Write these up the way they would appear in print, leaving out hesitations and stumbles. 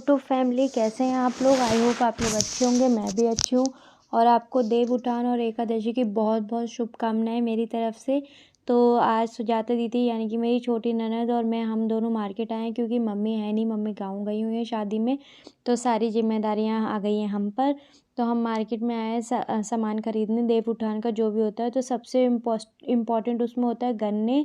YouTube family, कैसे हैं आप लोग। आई होप आप लोग अच्छे होंगे, मैं भी अच्छी हूँ। और आपको देव उठान और एकादशी की बहुत बहुत शुभकामनाएं मेरी तरफ से। तो आज सुजाता दीदी यानी कि मेरी छोटी ननद और मैं, हम दोनों मार्केट आए हैं क्योंकि मम्मी है नहीं, मम्मी गाँव गई हुई हैं शादी में। तो सारी जिम्मेदारियाँ आ गई हैं हम पर। तो हम मार्केट में आए हैं सामान खरीदने देव उठान का जो भी होता है। तो सबसे इम्पॉर्टेंट उसमें होता है गन्ने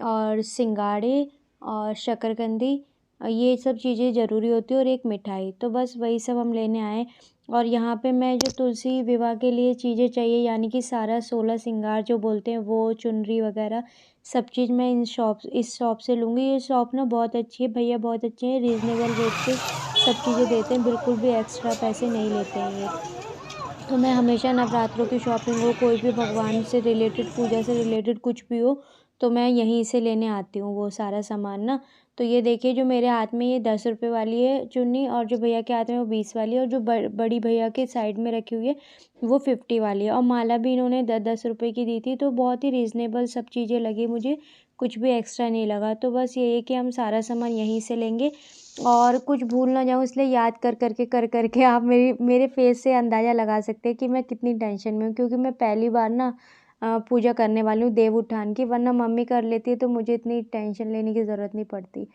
और सिंगाड़े और शकरकंदी, ये सब चीज़ें ज़रूरी होती है और एक मिठाई। तो बस वही सब हम लेने आए। और यहाँ पे मैं जो तुलसी विवाह के लिए चीज़ें चाहिए यानी कि सारा 16 श्रृंगार जो बोलते हैं, वो चुनरी वगैरह सब चीज़ मैं इस शॉप से लूँगी। ये शॉप ना बहुत अच्छी है, भैया बहुत अच्छे हैं, रीज़नेबल रेट पे सब चीज़ें देते हैं, बिल्कुल भी एक्स्ट्रा पैसे नहीं लेते हैं ये। तो मैं हमेशा नवरात्रों की शॉपिंग हो, कोई भी भगवान से रिलेटेड, पूजा से रिलेटेड कुछ भी हो, तो मैं यहीं से लेने आती हूँ वो सारा सामान ना। तो ये देखिए, जो मेरे हाथ में ये 10 रुपये वाली है चुन्नी, और जो भैया के हाथ में वो 20 वाली है, और जो बड़ी भैया के साइड में रखी हुई है वो 50 वाली है। और माला भी इन्होंने 10-10 रुपये की दी थी। तो बहुत ही रीज़नेबल सब चीज़ें लगी मुझे, कुछ भी एक्स्ट्रा नहीं लगा। तो बस ये है कि हम सारा सामान यहीं से लेंगे। और कुछ भूल ना जाऊँ इसलिए याद कर के आप मेरे फेस से अंदाज़ा लगा सकते हैं कि मैं कितनी टेंशन में हूँ, क्योंकि मैं पहली बार ना पूजा करने वाली हूँ देव उठान की। वरना मम्मी कर लेती है तो मुझे इतनी टेंशन लेने की ज़रूरत नहीं पड़ती।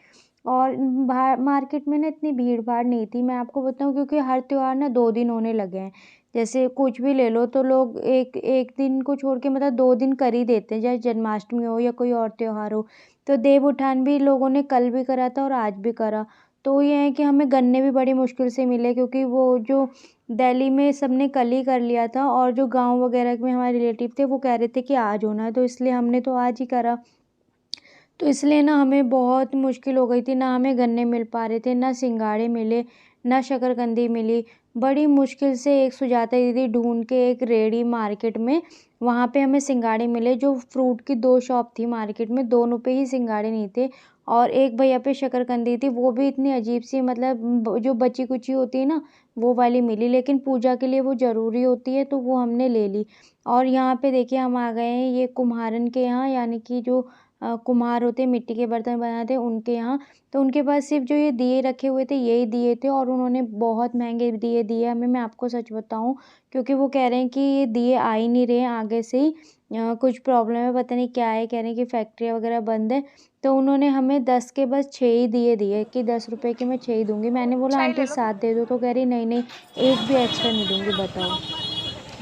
और बाहर मार्केट में ना इतनी भीड़ भाड़ नहीं थी, मैं आपको बताऊँ, क्योंकि हर त्योहार ना 2 दिन होने लगे हैं। जैसे कुछ भी ले लो तो लोग एक एक दिन को छोड़ के मतलब 2 दिन कर ही देते हैं, चाहे जन्माष्टमी हो या कोई और त्योहार हो। तो देव उठान भी लोगों ने कल भी करा था और आज भी करा। तो ये है कि हमें गन्ने भी बड़ी मुश्किल से मिले, क्योंकि वो जो दिल्ली में सबने कल ही कर लिया था, और जो गाँव वगैरह में हमारे रिलेटिव थे वो कह रहे थे कि आज होना है, तो इसलिए हमने तो आज ही करा। तो इसलिए ना हमें बहुत मुश्किल हो गई थी, ना हमें गन्ने मिल पा रहे थे, ना सिंघाड़े मिले, ना शकरकंदी मिली। बड़ी मुश्किल से एक सुजाता दीदी ढूंढ के एक रेहड़ी मार्केट में, वहाँ पे हमें सिंघाड़े मिले। जो फ्रूट की 2 शॉप थी मार्केट में, दोनों पे ही सिंघाड़े नहीं थे। और एक भैया पे शकरकंदी थी, वो भी इतनी अजीब सी, मतलब जो बची कुची होती है ना, वो वाली मिली। लेकिन पूजा के लिए वो ज़रूरी होती है तो वो हमने ले ली। और यहाँ पे देखिए हम आ गए हैं ये कुम्हारन के यहाँ, यानी कि जो कुम्हार होते हैं, मिट्टी के बर्तन बनाते हैं, उनके यहाँ। तो उनके पास सिर्फ जो ये दिए रखे हुए थे यही दिए थे, और उन्होंने बहुत महंगे दिए दिए हमें, मैं आपको सच बताऊँ। क्योंकि वो कह रहे हैं कि ये दिए आ ही नहीं रहे हैं आगे से ही, कुछ प्रॉब्लम है, पता नहीं क्या है, कह रहे हैं कि फैक्ट्रियाँ वगैरह बंद है। तो उन्होंने हमें 10 के बस 6 ही दिए दिए कि 10 रुपए के मैं 6 ही दूंगी। मैंने बोला आंटी 7 दे दो, तो कह रही नहीं नहीं, एक भी एक्स्ट्रा नहीं दूंगी, बताओ।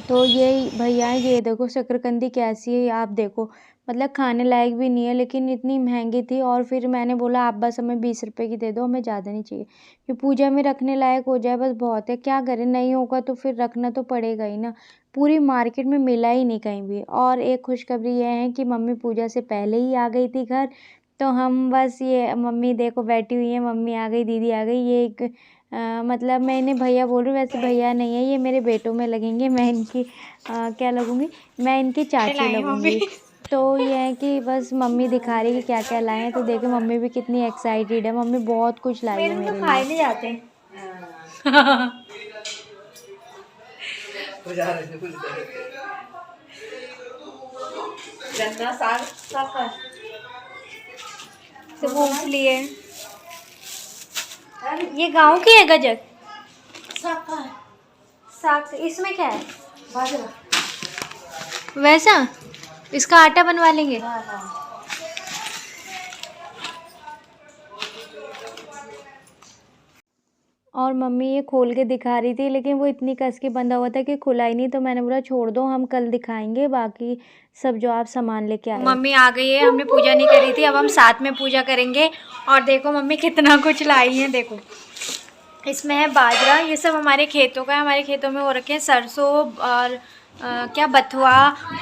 तो ये भैया ये देखो शकरकंदी कैसी है आप देखो, मतलब खाने लायक भी नहीं है, लेकिन इतनी महंगी थी। और फिर मैंने बोला आप बस हमें 20 रुपए की दे दो, हमें ज़्यादा नहीं चाहिए, कि पूजा में रखने लायक हो जाए बस बहुत है। क्या करें, नहीं होगा तो फिर रखना तो पड़ेगा ही ना। पूरी मार्केट में मिला ही नहीं कहीं भी। और एक खुशखबरी ये है कि मम्मी पूजा से पहले ही आ गई थी घर। तो हम बस ये, मम्मी देखो बैठी हुई है, मम्मी आ गई, दीदी आ गई, ये एक मतलब मैं इन्हें भैया बोल रही हूँ, वैसे भैया नहीं है, ये मेरे बेटों में लगेंगे, मैं इनकी क्या लगूंगी, मैं इनकी चाची लाई हैं मम्मी। लगूंगी। तो ये है कि बस मम्मी दिखा रही है कि क्या क्या लाए हैं। तो देखे मम्मी भी कितनी एक्साइटेड है, मम्मी बहुत कुछ लाई है मेरे तो मेरे लिए। खाए नहीं जाते। गन्ना साग साग का से मूंगफली है। ये गांव की है गजक। साग का है, साग इसमें क्या है? बाजरा। वैसा इसका आटा बनवा लेंगे। हाँ हाँ। और मम्मी ये खोल के दिखा रही थी, लेकिन वो इतनी कस के बंधा हुआ था कि खुला ही नहीं। तो मैंने बोला छोड़ दो, हम कल दिखाएंगे बाकी सब जो आप सामान लेके आए हो। मम्मी आ गई है, हमने पूजा नहीं करी थी, अब हम साथ में पूजा करेंगे। और देखो मम्मी कितना कुछ लाई है, देखो इसमें है बाजरा, ये सब हमारे खेतों का है, हमारे खेतों में हो रखे हैं सरसों और क्या बथुआ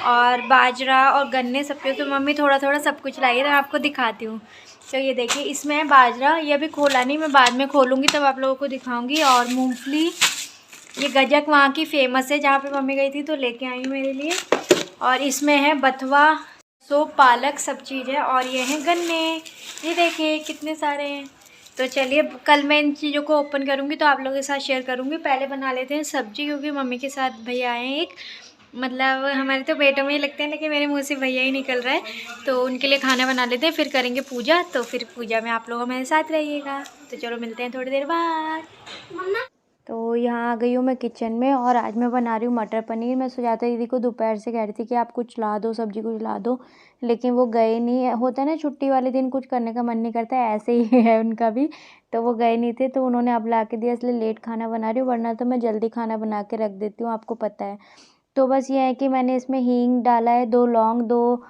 और बाजरा और गन्ने सब के। तो मम्मी थोड़ा थोड़ा सब कुछ लाई है, तो मैं आपको दिखाती हूँ। तो ये देखिए इसमें है बाजरा, ये अभी खोला नहीं, मैं बाद में खोलूँगी तब आप लोगों को दिखाऊँगी। और मूँगफली, ये गजक वहाँ की फ़ेमस है, जहाँ पे मम्मी गई थी तो लेके आई हूँ मेरे लिए। और इसमें है बथुआ, सो पालक सब चीज़ है। और ये हैं गन्ने, ये देखिए कितने सारे हैं। तो चलिए कल मैं इन चीज़ों को ओपन करूँगी तो आप लोगों के साथ शेयर करूँगी। पहले बना लेते हैं सब्ज़ी, क्योंकि मम्मी के साथ भैया आए हैं एक, मतलब हमारे तो पेटों में ही लगते हैं, लेकिन मेरे मुंह से भैया ही निकल रहा है। तो उनके लिए खाना बना लेते हैं, फिर करेंगे पूजा। तो फिर पूजा में आप लोग हमारे साथ रहिएगा। तो चलो मिलते हैं थोड़ी देर बाद। तो यहाँ आ गई हूँ मैं किचन में और आज मैं बना रही हूँ मटर पनीर। मैं सुजाता दीदी को दोपहर से कह रही थी कि आप कुछ ला दो, सब्जी कुछ ला दो, लेकिन वो गए नहीं है। होता है ना छुट्टी वाले दिन कुछ करने का मन नहीं करता है, ऐसे ही है उनका भी। तो वो गए नहीं थे, तो उन्होंने अब ला के दिया, इसलिए लेट खाना बना रही हूँ, वरना तो मैं जल्दी खाना बना के रख देती हूँ, आपको पता है। तो बस ये है कि मैंने इसमें हींग डाला है, 2 लौंग, 2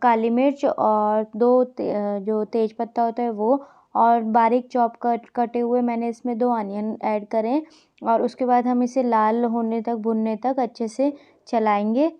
काली मिर्च और 2 जो तेज पत्ता होता है वो, और बारीक चॉप कटे हुए मैंने इसमें 2 अनियन ऐड करें। और उसके बाद हम इसे लाल होने तक, भुनने तक अच्छे से चलाएंगे।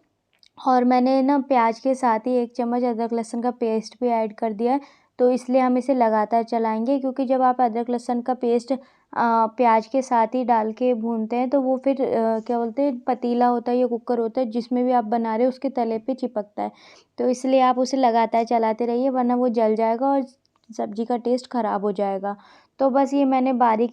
और मैंने ना प्याज के साथ ही 1 चम्मच अदरक लहसुन का पेस्ट भी ऐड कर दिया है। तो इसलिए हम इसे लगातार चलाएंगे, क्योंकि जब आप अदरक लहसुन का पेस्ट प्याज के साथ ही डाल के भूनते हैं तो वो फिर क्या बोलते हैं, पतीला होता है या कुकर होता है जिसमें भी आप बना रहे हो उसके तले पे चिपकता है। तो इसलिए आप उसे लगातार चलाते रहिए, वरना वो जल जाएगा और सब्ज़ी का टेस्ट ख़राब हो जाएगा। तो बस ये मैंने बारीक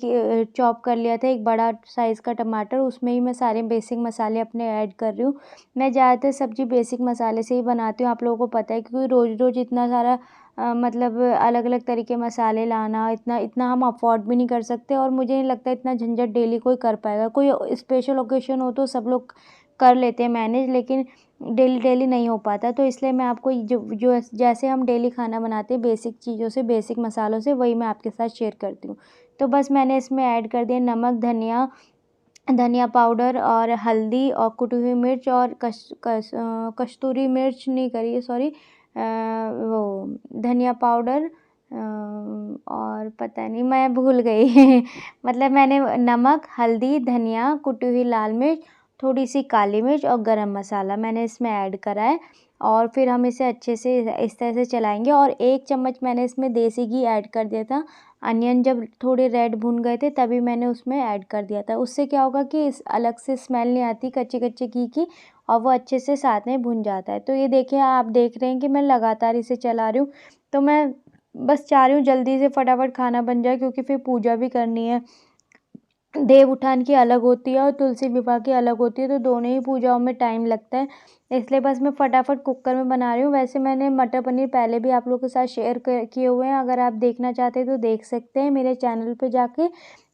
चॉप कर लिया था, एक बड़ा साइज़ का टमाटर, उसमें ही मैं सारे बेसिक मसाले अपने ऐड कर रही हूँ। मैं ज़्यादातर सब्ज़ी बेसिक मसाले से ही बनाती हूँ, आप लोगों को पता है, क्योंकि रोज़ रोज़ इतना सारा मतलब अलग अलग तरह के मसाले लाना, इतना इतना हम अफोर्ड भी नहीं कर सकते, और मुझे नहीं लगता इतना झंझट डेली कोई कर पाएगा। कोई स्पेशल ओकेशन हो तो सब लोग कर लेते हैं मैनेज, लेकिन डेली डेली नहीं हो पाता। तो इसलिए मैं आपको जो जो जैसे हम डेली खाना बनाते हैं बेसिक चीज़ों से, बेसिक मसालों से, वही मैं आपके साथ शेयर करती हूँ। तो बस मैंने इसमें ऐड कर दिया नमक, धनिया पाउडर और हल्दी और कुटी हुई मिर्च और कस्तूरी मिर्च नहीं करी है, सॉरी, वो धनिया पाउडर, और पता नहीं मैं भूल गई मतलब मैंने नमक, हल्दी, धनिया, कुटी हुई लाल मिर्च, थोड़ी सी काली मिर्च और गरम मसाला मैंने इसमें ऐड करा है। और फिर हम इसे अच्छे से इस तरह से चलाएंगे। और 1 चम्मच मैंने इसमें देसी घी ऐड कर दिया था। अनियन जब थोड़े रेड भुन गए थे तभी मैंने उसमें ऐड कर दिया था। उससे क्या होगा कि इस अलग से स्मेल नहीं आती कच्चे कच्चे घी की, और वो अच्छे से साथ में भुन जाता है। तो ये देखिए, आप देख रहे हैं कि मैं लगातार इसे चला रही हूँ। तो मैं बस चाह रही हूँ जल्दी से फटाफट खाना बन जाए, क्योंकि फिर पूजा भी करनी है। देव उठान की अलग होती है और तुलसी विवाह की अलग होती है, तो दोनों ही पूजाओं में टाइम लगता है। इसलिए बस मैं फटाफट कुकर में बना रही हूँ। वैसे मैंने मटर पनीर पहले भी आप लोगों के साथ शेयर किए हुए हैं, अगर आप देखना चाहते हैं तो देख सकते हैं मेरे चैनल पे जाके,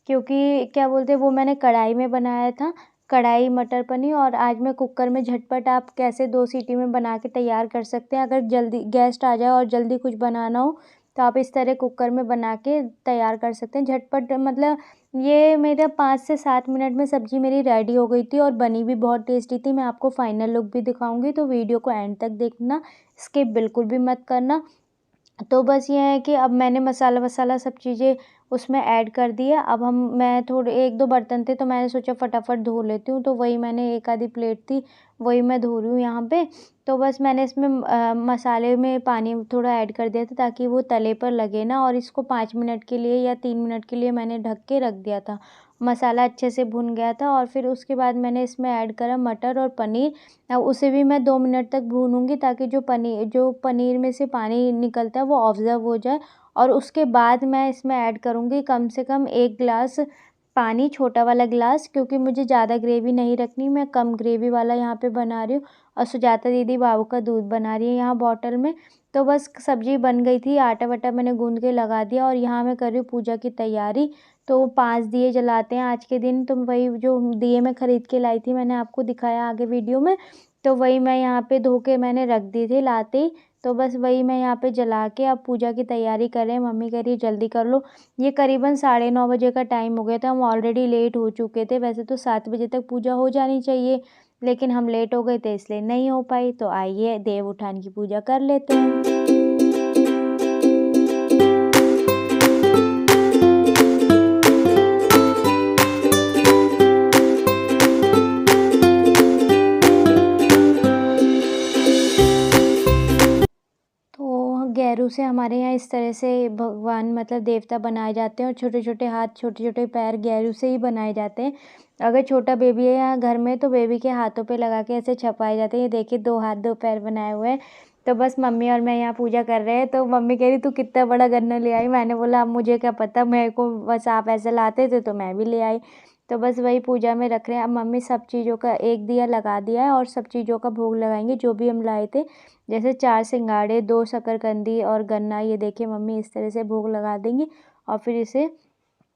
क्योंकि क्या बोलते हैं वो मैंने कढ़ाई में बनाया था, कढ़ाई मटर पनीर। और आज मैं कुकर में झटपट आप कैसे 2 सीटी में बना के तैयार कर सकते हैं, अगर जल्दी गेस्ट आ जाए और जल्दी कुछ बनाना हो तो आप इस तरह कुकर में बना के तैयार कर सकते हैं झटपट। मतलब ये मेरा 5 से 7 मिनट में सब्ज़ी मेरी रेडी हो गई थी और बनी भी बहुत टेस्टी थी। मैं आपको फाइनल लुक भी दिखाऊंगी, तो वीडियो को एंड तक देखना, स्किप बिल्कुल भी मत करना। तो बस ये है कि अब मैंने मसाला वसाला सब चीज़ें उसमें ऐड कर दी है। अब मैं थोड़े 1-2 बर्तन थे तो मैंने सोचा फटाफट धो लेती हूँ, तो वही मैंने 1 आधी प्लेट थी वही मैं धो रही हूँ यहाँ पे। तो बस मैंने इसमें मसाले में पानी थोड़ा ऐड कर दिया था ताकि वो तले पर लगे ना, और इसको 5 मिनट के लिए या 3 मिनट के लिए मैंने ढक के रख दिया था। मसाला अच्छे से भुन गया था और फिर उसके बाद मैंने इसमें ऐड करा मटर और पनीर। अब उसे भी मैं 2 मिनट तक भूनूँगी ताकि जो पनीर में से पानी निकलता है वो ऑब्ज़र्व हो जाए। और उसके बाद मैं इसमें ऐड करूँगी कम से कम 1 गिलास पानी, छोटा वाला गिलास, क्योंकि मुझे ज़्यादा ग्रेवी नहीं रखनी, मैं कम ग्रेवी वाला यहाँ पे बना रही हूँ। और सुजाता दीदी बाबू का दूध बना रही है यहाँ बॉटल में। तो बस सब्ज़ी बन गई थी, आटा वाटा मैंने गूँध के लगा दिया और यहाँ मैं कर रही हूँ पूजा की तैयारी। तो 5 दिए जलाते हैं आज के दिन, तो वही जो दिए मैं ख़रीद के लाई थी, मैंने आपको दिखाया आगे वीडियो में, तो वही मैं यहाँ पे धो के मैंने रख दी थी लाते ही। तो बस वही मैं यहाँ पे जला के अब पूजा की तैयारी कर रहे हैं। मम्मी कह रही है जल्दी कर लो। ये करीबन 9:30 बजे का टाइम हो गया था, हम ऑलरेडी लेट हो चुके थे। वैसे तो 7 बजे तक पूजा हो जानी चाहिए, लेकिन हम लेट हो गए थे इसलिए नहीं हो पाई। तो आइए देव उठान की पूजा कर लेते हैं। गैरू से हमारे यहाँ इस तरह से भगवान मतलब देवता बनाए जाते हैं, और छोटे छोटे हाथ, छोटे छोटे पैर गैरू से ही बनाए जाते हैं। अगर छोटा बेबी है यहाँ घर में तो बेबी के हाथों पे लगा के ऐसे छपाए जाते हैं। ये देखिए 2 हाथ 2 पैर बनाए हुए हैं। तो बस मम्मी और मैं यहाँ पूजा कर रहे हैं। तो मम्मी कह रही तू कितना बड़ा गन्ना ले आई। मैंने बोला अब मुझे क्या पता, मेरे को बस आप ऐसे लाते थे तो मैं भी ले आई। तो बस वही पूजा में रख रहे हैं। अब मम्मी सब चीज़ों का एक दिया लगा दिया है और सब चीज़ों का भोग लगाएंगे जो भी हम लाए थे, जैसे 4 सिंघाड़े, 2 शकरकंदी और गन्ना। ये देखिए मम्मी इस तरह से भोग लगा देंगी और फिर इसे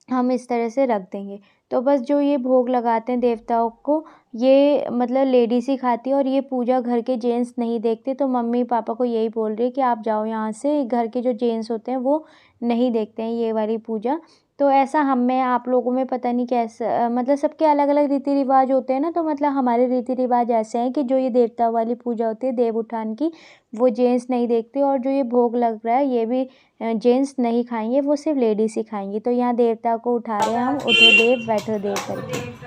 हम इस तरह से रख देंगे। तो बस जो ये भोग लगाते हैं देवताओं को, ये मतलब लेडीज़ ही खाती है और ये पूजा घर के जेंट्स नहीं देखते। तो मम्मी पापा को यही बोल रही है कि आप जाओ यहाँ से, घर के जो जेंट्स होते हैं वो नहीं देखते हैं ये वाली पूजा। तो ऐसा हम में आप लोगों में पता नहीं कैसा, मतलब सबके अलग अलग रीति रिवाज होते हैं ना। तो मतलब हमारे रीति रिवाज ऐसे हैं कि जो ये देवता वाली पूजा होती है देव उठान की, वो जेंट्स नहीं देखते। और जो ये भोग लग रहा है ये भी जेंट्स नहीं खाएंगे, वो सिर्फ लेडीज़ ही खाएंगी। तो यहाँ देवता को उठा रहे हैं हम, उठो देव बैठो देव करके।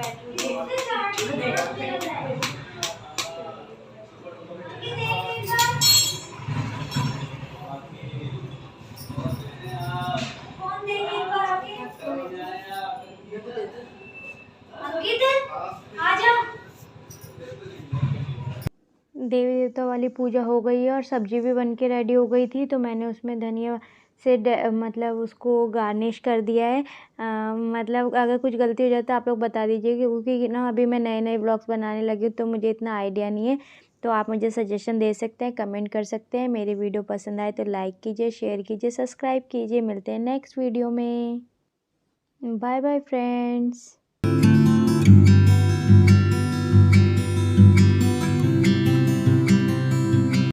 देवी देवता वाली पूजा हो गई है और सब्जी भी बन के रेडी हो गई थी। तो मैंने उसमें धनिया से मतलब उसको गार्निश कर दिया है। मतलब अगर कुछ गलती हो जाए तो आप लोग बता दीजिए, क्योंकि ना अभी मैं नए नए ब्लॉग्स बनाने लगी हूँ तो मुझे इतना आइडिया नहीं है। तो आप मुझे सजेशन दे सकते हैं, कमेंट कर सकते हैं। मेरी वीडियो पसंद आए तो लाइक कीजिए, शेयर कीजिए, सब्सक्राइब कीजिए। मिलते हैं नेक्स्ट वीडियो में। Bye bye friends.